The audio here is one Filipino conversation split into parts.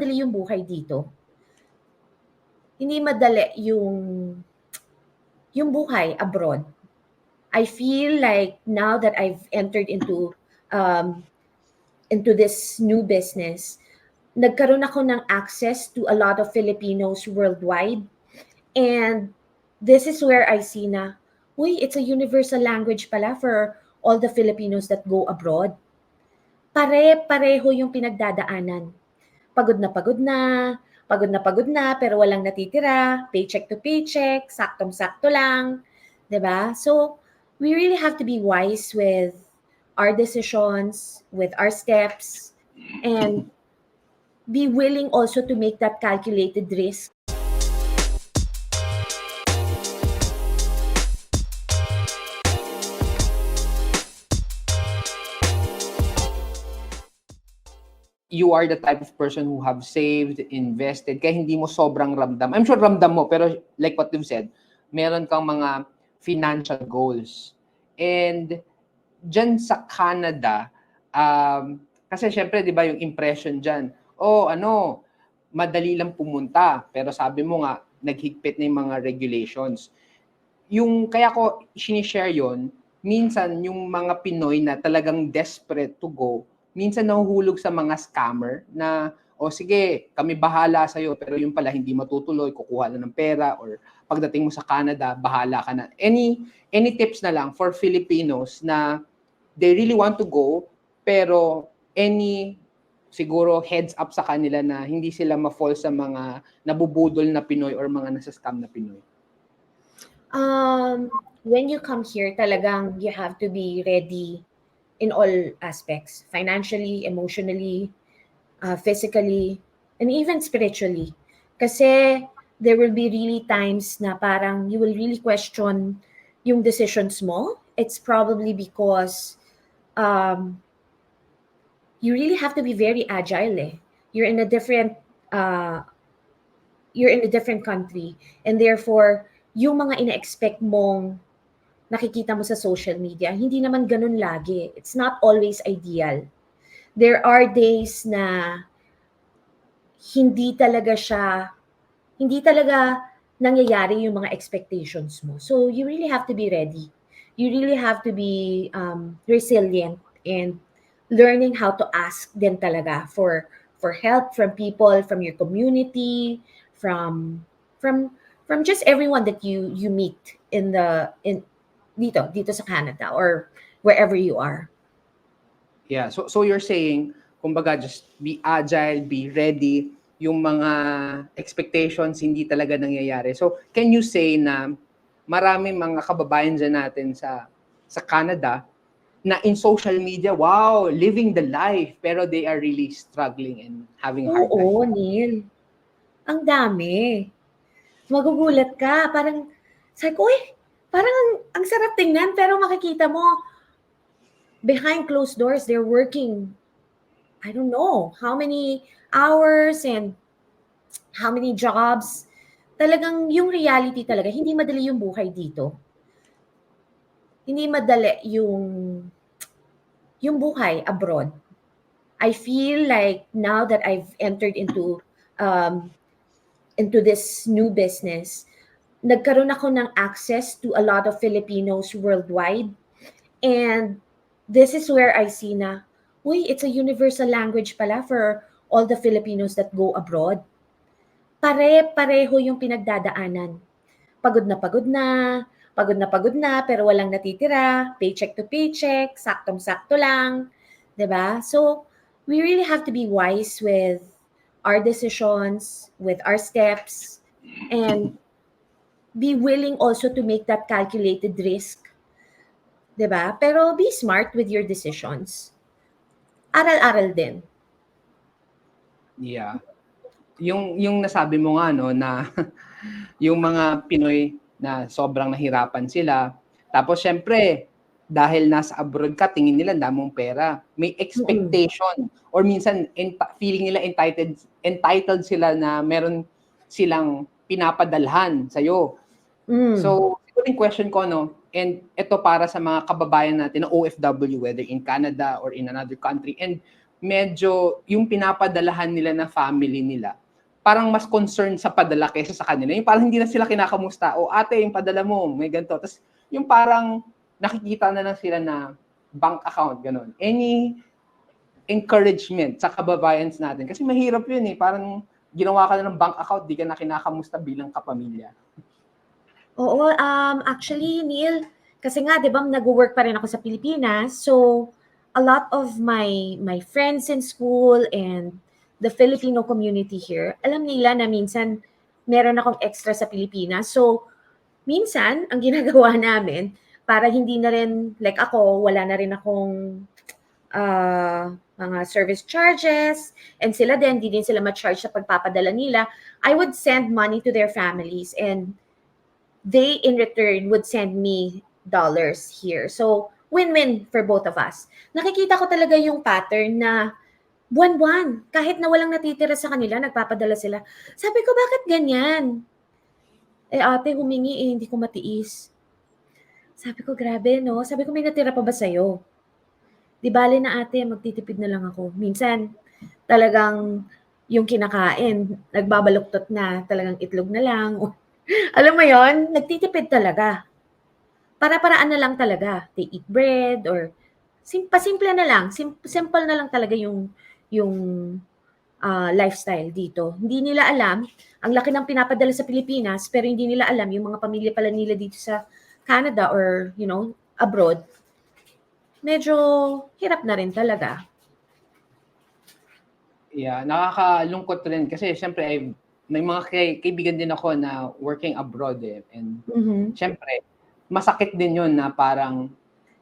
madali yung buhay dito. Hindi madali yung buhay abroad. I feel like now that I've entered into this new business, nagkaroon ako ng access to a lot of Filipinos worldwide. And this is where I see na, uy, it's a universal language pala for all the Filipinos that go abroad. Pare-pareho yung pinagdadaanan. Pagod na pagod na, pero walang natitira, paycheck to paycheck, saktong-sakto lang, 'di ba? So, we really have to be wise with our decisions, with our steps, and be willing also to make that calculated risk. You are the type of person who have saved, invested, kaya hindi mo sobrang ramdam. I'm sure ramdam mo, pero like what you've said, meron kang mga financial goals. And dyan sa Canada, kasi syempre, di ba, yung impression dyan, madali lang pumunta. Pero sabi mo nga, naghigpit na yung mga regulations. Yung kaya ko sinishare yon, minsan yung mga Pinoy na talagang desperate to go, minsan nahuhulog sa mga scammer na, sige, kami bahala sa'yo, pero yung pala hindi matutuloy, kukuha na ng pera, or pagdating mo sa Canada, bahala ka na. Any tips na lang for Filipinos na they really want to go, pero siguro heads up sa kanila na hindi sila ma-fall sa mga nabubudol na Pinoy or mga nasa-scam na Pinoy? When you come here, talagang you have to be ready in all aspects, financially, emotionally, physically, and even spiritually. Kasi there will be really times na parang you will really question yung decisions mo. It's probably because you really have to be very agile. You're in a different country, and therefore yung mga ina-expect mong nakikita mo sa social media, hindi naman ganun lagi. It's not always ideal. There are days na hindi talaga nangyayari yung mga expectations mo. So you really have to be ready. You really have to be resilient and learning how to ask din talaga for help from people, from your community, from just everyone that you meet dito sa Canada or wherever you are. Yeah, so you're saying, kumbaga, just be agile, be ready, yung mga expectations hindi talaga nangyayari. So can you say na maraming mga kababayan dyan natin sa Canada na in social media, wow, living the life, pero they are really struggling and having a hard time? Oo, Neil. Ang dami. Magugulat ka. Parang, sabi ko, parang ang sarap tingnan, pero makikita mo, behind closed doors, they're working, I don't know, how many hours and how many jobs. Talagang yung reality talaga, hindi madali yung buhay dito. Hindi madali yung buhay abroad. I feel like now that I've entered into this new business, nagkaroon ako ng access to a lot of Filipinos worldwide. And this is where I see na, uy, it's a universal language pala for all the Filipinos that go abroad. Pare-pareho yung pinagdadaanan. Pagod na, pero walang natitira, paycheck to paycheck, saktong-sakto lang, 'di ba? So, we really have to be wise with our decisions, with our steps, and be willing also to make that calculated risk. 'Di ba? Pero be smart with your decisions. Aral-aral din. Yeah. Yung nasabi mo nga, no, na yung mga Pinoy na sobrang nahirapan sila. Tapos syempre, dahil nasa abroad ka, tingin nila damong pera. May expectation or minsan feeling nila entitled sila na meron silang pinapadalhan sa'yo. So, siguro yung question ko, no, and ito para sa mga kababayan natin na OFW, whether in Canada or in another country, and medyo yung pinapadalahan nila na family nila, parang mas concerned sa padala kaysa sa kanila. Yung parang hindi na sila kinakamusta. O ate, yung padala mo, may ganito. Tapos yung parang nakikita na lang sila na bank account, ganun. Any encouragement sa kababayan natin. Kasi mahirap yun eh. Parang ginawa ka na ng bank account, di ka na kinakamusta bilang kapamilya. Oo, actually, Neil, kasi nga, di ba, nag-work pa rin ako sa Pilipinas. So, a lot of my friends in school and the Filipino community here, alam nila na minsan meron akong extra sa Pilipinas. So, minsan, ang ginagawa namin, para hindi na rin, like ako, wala na rin akong mga service charges, and sila din, hindi din sila ma-charge sa pagpapadala nila, I would send money to their families, and they in return would send me dollars here. So, win-win for both of us. Nakikita ko talaga yung pattern na buwan-buwan, kahit na walang natitira sa kanila, nagpapadala sila. Sabi ko, bakit ganyan? Eh ate, humingi eh, hindi ko matiis. Sabi ko, grabe no? Sabi ko, may natira pa ba sa'yo? Di bale na ate, magtitipid na lang ako. Minsan, talagang yung kinakain, nagbabaluktot na, talagang itlog na lang. Alam mo yon, nagtitipid talaga. Para-paraan na lang talaga. They eat bread or pasimple na lang. Simple na lang talaga yung lifestyle dito. Hindi nila alam, ang laki ng pinapadala sa Pilipinas, pero hindi nila alam yung mga pamilya pala nila dito sa Canada or, abroad. Medyo hirap na rin talaga. Yeah, nakakalungkot rin kasi syempre may mga kaibigan din ako na working abroad eh. And syempre, masakit din yun na parang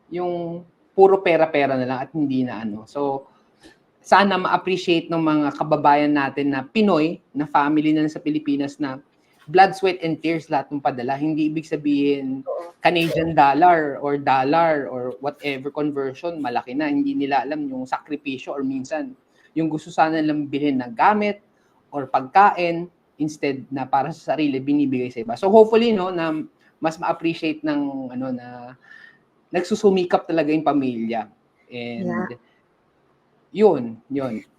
yung puro pera-pera na lang at hindi na ano. So, sana ma-appreciate ng mga kababayan natin na Pinoy, na family na sa Pilipinas na blood, sweat, and tears lahat ng padala. Hindi ibig sabihin Canadian dollar or whatever conversion, malaki na. Hindi nila alam yung sakripisyo or minsan yung gusto sana lang bilhin na gamit or pagkain instead na para sa sarili binibigay sa iba. So hopefully na mas ma-appreciate ng na nagsusumikap talaga yung pamilya. And yun.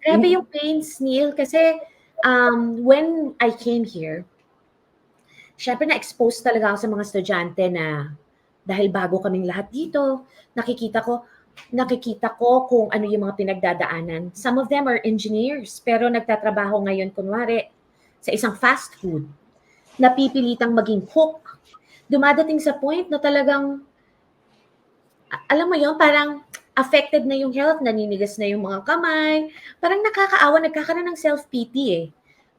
Grabe yung pains, Neil, kasi when I came here, syempre na-expose talaga ako sa mga estudyante na dahil bago kaming lahat dito, nakikita ko kung ano yung mga pinagdadaanan. Some of them are engineers, pero nagtatrabaho ngayon, kunwari, sa isang fast food. Napipilitang maging cook. Dumadating sa point na talagang, alam mo yon, parang affected na yung health, naninigas na yung mga kamay. Parang nakakaawa, nagkakaroon ng self-pity eh.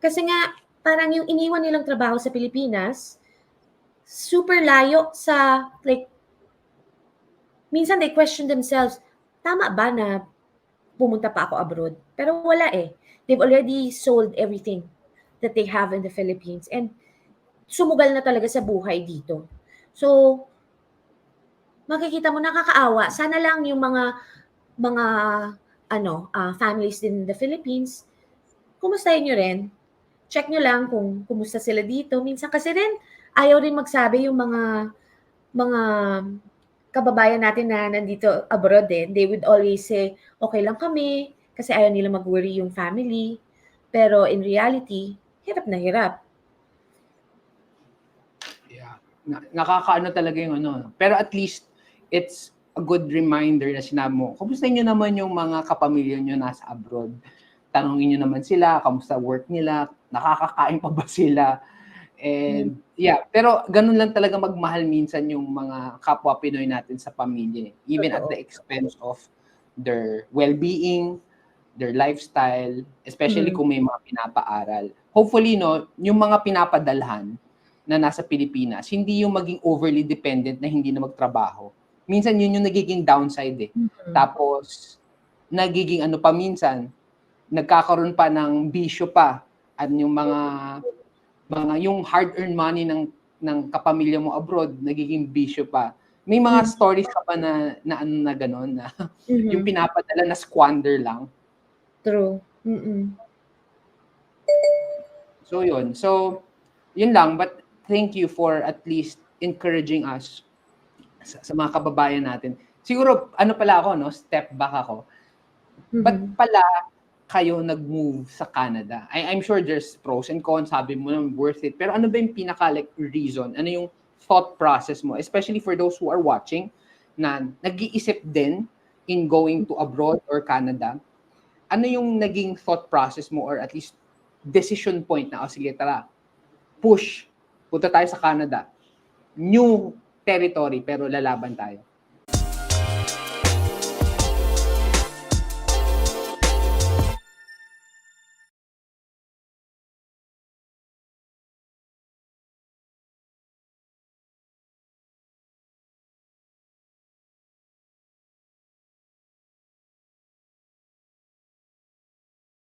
Kasi nga, parang yung iniwan nilang trabaho sa Pilipinas, super layo sa, like, minsan they question themselves, tama ba na pumunta pa ako abroad? Pero wala eh. They've already sold everything that they have in the Philippines and sumugal na talaga sa buhay dito. So, makikita mo, nakakaawa. Sana lang yung mga families din in the Philippines, kumustahin nyo rin. Check nyo lang kung kumusta sila dito. Minsan kasi rin, ayaw rin magsabi yung mga kababayan natin na nandito abroad din. They would always say, okay lang kami, kasi ayaw nila mag-worry yung family. Pero in reality, hirap na hirap. Yeah. Nakakaano talaga yung Pero at least, it's a good reminder na sinabi mo, kumusta nyo naman yung mga kapamilya nyo nasa abroad? Tanungin nyo naman sila, kamusta work nila, nakakakain pa ba sila? And pero ganun lang talaga magmahal minsan yung mga kapwa Pinoy natin sa pamilya. Even at the expense of their well-being, their lifestyle, especially kung may mga pinapaaral. Hopefully, yung mga pinapadalhan na nasa Pilipinas, hindi yung maging overly dependent na hindi na magtrabaho. Minsan yun yung nagiging downside eh. Tapos, nagiging pa minsan, nagkakaroon pa ng bisyo pa at yung mga yung hard-earned money ng kapamilya mo abroad, nagiging bisyo pa. May mga stories ka pa na gano'n, na yung pinapadala na squander lang. True. So yun. So, yun lang. But thank you for at least encouraging us sa mga kababayan natin. Siguro, pala ako, step back ako. Ba't Mhm. pala kayo nag-move sa Canada? I'm sure there's pros and cons, sabi mo naman worth it. Pero ano ba yung pinaka like reason? Ano yung thought process mo? Especially for those who are watching na nag-iisip din in going to abroad or Canada. Ano yung naging thought process mo or at least decision point na, oh, sige, tara, push, punta tayo sa Canada. New territory pero lalaban tayo.